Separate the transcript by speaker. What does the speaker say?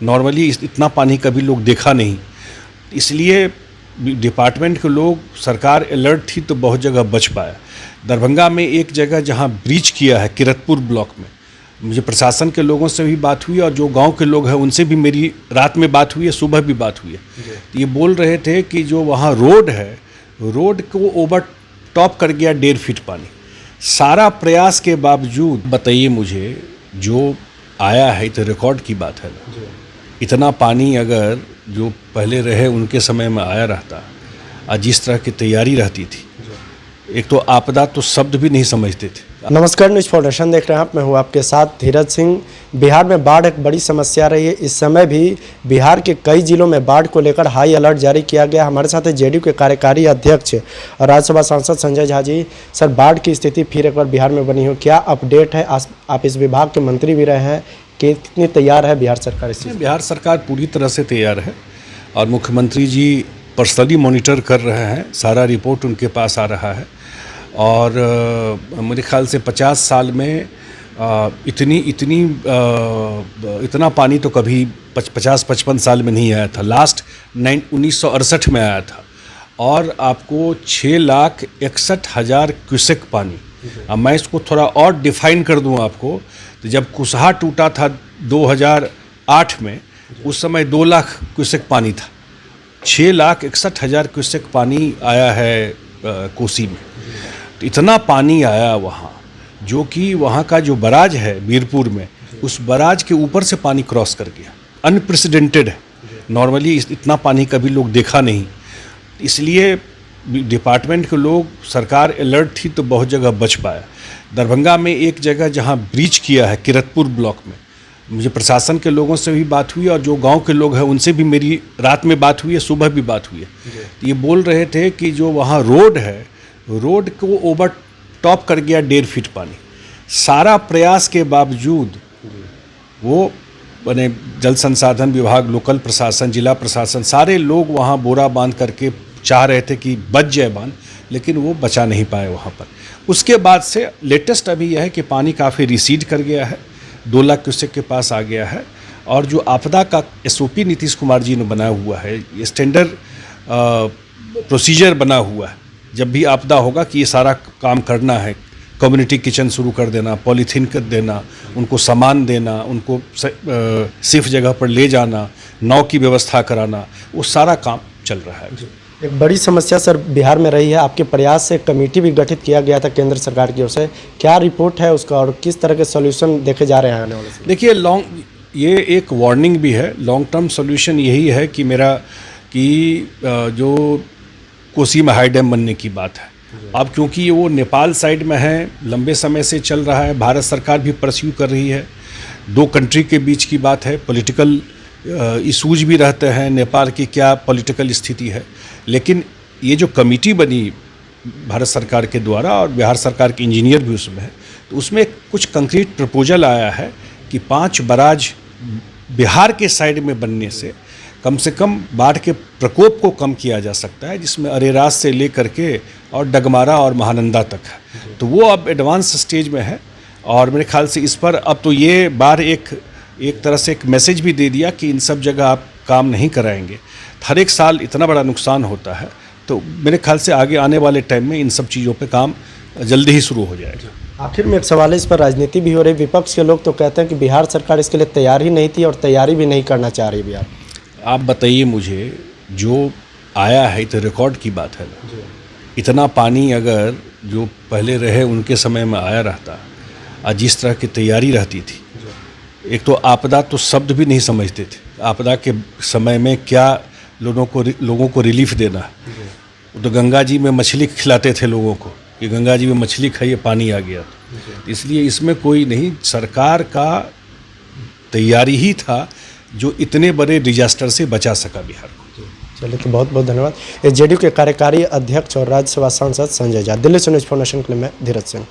Speaker 1: Normally इतना पानी कभी लोग देखा नहीं, इसलिए डिपार्टमेंट के लोग, सरकार अलर्ट थी तो बहुत जगह बच पाया। दरभंगा में एक जगह जहां ब्रीच किया है किरतपुर ब्लॉक में, मुझे प्रशासन के लोगों से भी बात हुई और जो गांव के लोग हैं उनसे भी मेरी रात में बात हुई है, सुबह भी बात हुई है। ये बोल रहे थे कि जो वहाँ रोड है, रोड को ओवर टॉप कर गया 1.5 फीट पानी। सारा प्रयास के बावजूद बताइए मुझे, जो आया है तो रिकॉर्ड की बात है ना। इतना पानी अगर जो पहले रहे उनके समय में आया रहता और जिस तरह की तैयारी रहती थी, एक तो आपदा तो शब्द भी नहीं समझते थे।
Speaker 2: नमस्कार, न्यूज़ फाउंडेशन देख रहे हैं आप, मैं हूं आपके साथ धीरज सिंह। बिहार में बाढ़ एक बड़ी समस्या रही है। इस समय भी बिहार के कई जिलों में बाढ़ को लेकर हाई अलर्ट जारी किया गया। हमारे साथ जेडीयू के कार्यकारी अध्यक्ष और राज्यसभा सांसद संजय झा जी। सर, बाढ़ की स्थिति फिर एक बार बिहार में बनी हो, क्या अपडेट है? आप इस विभाग के मंत्री भी रहे हैं, कि कितनी तैयार है बिहार सरकार इससे?
Speaker 1: बिहार सरकार पूरी तरह से तैयार है और मुख्यमंत्री जी पर्सनली मॉनिटर कर रहे हैं, सारा रिपोर्ट उनके पास आ रहा है। और मेरे ख्याल से 50 साल में इतना पानी तो कभी 50-55 साल में नहीं आया था। लास्ट 1968 में आया था और आपको 6,61,000 क्यूसेक पानी। अब मैं इसको थोड़ा और डिफाइन कर दूं आपको, तो जब कुसहा टूटा था 2008 में, उस समय 2 लाख क्यूसेक पानी था। 6,61,000 क्यूसेक पानी आया है कोसी में। तो इतना पानी आया वहाँ, जो कि वहाँ का जो बराज है मीरपुर में, उस बराज के ऊपर से पानी क्रॉस कर गया। अनप्रेसिडेंटेड है, नॉर्मली इतना पानी कभी लोग देखा नहीं, इसलिए डिपार्टमेंट के लोग, सरकार अलर्ट थी तो बहुत जगह बच पाया। दरभंगा में एक जगह जहां ब्रीच किया है किरतपुर ब्लॉक में, मुझे प्रशासन के लोगों से भी बात हुई और जो गांव के लोग हैं उनसे भी मेरी रात में बात हुई है, सुबह भी बात हुई है। ये बोल रहे थे कि जो वहाँ रोड है, रोड को ओवर टॉप कर गया 1.5 फीट पानी। सारा प्रयास के बावजूद वो बने जल संसाधन विभाग, लोकल प्रशासन, जिला प्रशासन, सारे लोग वहाँ बोरा बांध करके चाह रहे थे कि बच जाए बांध, लेकिन वो बचा नहीं पाए वहाँ पर। उसके बाद से लेटेस्ट अभी यह है कि पानी काफ़ी रिसीड कर गया है, 2 लाख क्यूसेक के पास आ गया है। और जो आपदा का SOP नीतीश कुमार जी ने बनाया हुआ है, ये स्टैंडर्ड प्रोसीजर बना हुआ है, जब भी आपदा होगा कि ये सारा काम करना है। कम्युनिटी किचन शुरू कर देना, पॉलीथीन कर देना, उनको सामान देना, उनको सेफ जगह पर ले जाना, नाव की व्यवस्था कराना, वो सारा काम चल रहा है।
Speaker 2: एक बड़ी समस्या सर बिहार में रही है। आपके प्रयास से कमेटी भी गठित किया गया था केंद्र सरकार की ओर से, क्या रिपोर्ट है उसका और किस तरह के सॉल्यूशन देखे जा रहे हैं आने वाले?
Speaker 1: देखिए, ये एक वार्निंग भी है। लॉन्ग टर्म सॉल्यूशन यही है कि जो कोसी में हाई डैम बनने की बात है, अब क्योंकि वो नेपाल साइड में है, लंबे समय से चल रहा है, भारत सरकार भी परस्यू कर रही है। 2 कंट्री के बीच की बात है, पॉलिटिकल इशूज भी रहते हैं, नेपाल की क्या पॉलिटिकल स्थिति है। लेकिन ये जो कमेटी बनी भारत सरकार के द्वारा और बिहार सरकार के इंजीनियर भी उसमें है, तो उसमें कुछ कंक्रीट प्रपोजल आया है कि 5 बराज बिहार के साइड में बनने से कम बाढ़ के प्रकोप को कम किया जा सकता है, जिसमें अरेराज से लेकर के और डगमारा और महानंदा तक है। तो वो अब एडवांस स्टेज में है और मेरे ख्याल से इस पर अब तो ये बार एक तरह से एक मैसेज भी दे दिया कि इन सब जगह आप काम नहीं कराएंगे। हर एक साल इतना बड़ा नुकसान होता है, तो मेरे ख्याल से आगे आने वाले टाइम में इन सब चीज़ों पे काम जल्दी ही शुरू हो जाएगा।
Speaker 2: आखिर में एक सवाल है, इस पर राजनीति भी हो रही। विपक्ष के लोग तो कहते हैं कि बिहार सरकार इसके लिए तैयार ही नहीं थी और तैयारी भी नहीं करना चाह रही बिहार।
Speaker 1: आप बताइए मुझे, जो आया है तो रिकॉर्ड की बात है ना। इतना पानी अगर जो पहले रहे उनके समय में आया रहता और जिस तरह की तैयारी रहती थी, एक तो आपदा तो शब्द भी नहीं समझते थे। आपदा के समय में क्या लोगों को रिलीफ देना है। तो गंगा जी में मछली खिलाते थे लोगों को कि गंगा जी में मछली खाइए, पानी आ गया। तो इसलिए इसमें कोई नहीं, सरकार का तैयारी ही था जो इतने बड़े डिजास्टर से बचा सका बिहार को।
Speaker 2: चलिए, तो बहुत बहुत धन्यवाद। जेडीयू के कार्यकारी अध्यक्ष और राज्यसभा सांसद संजय झा। दिल्ली से न्यूज़ फाउंडेशन के लिए मैं धीरज सिंह।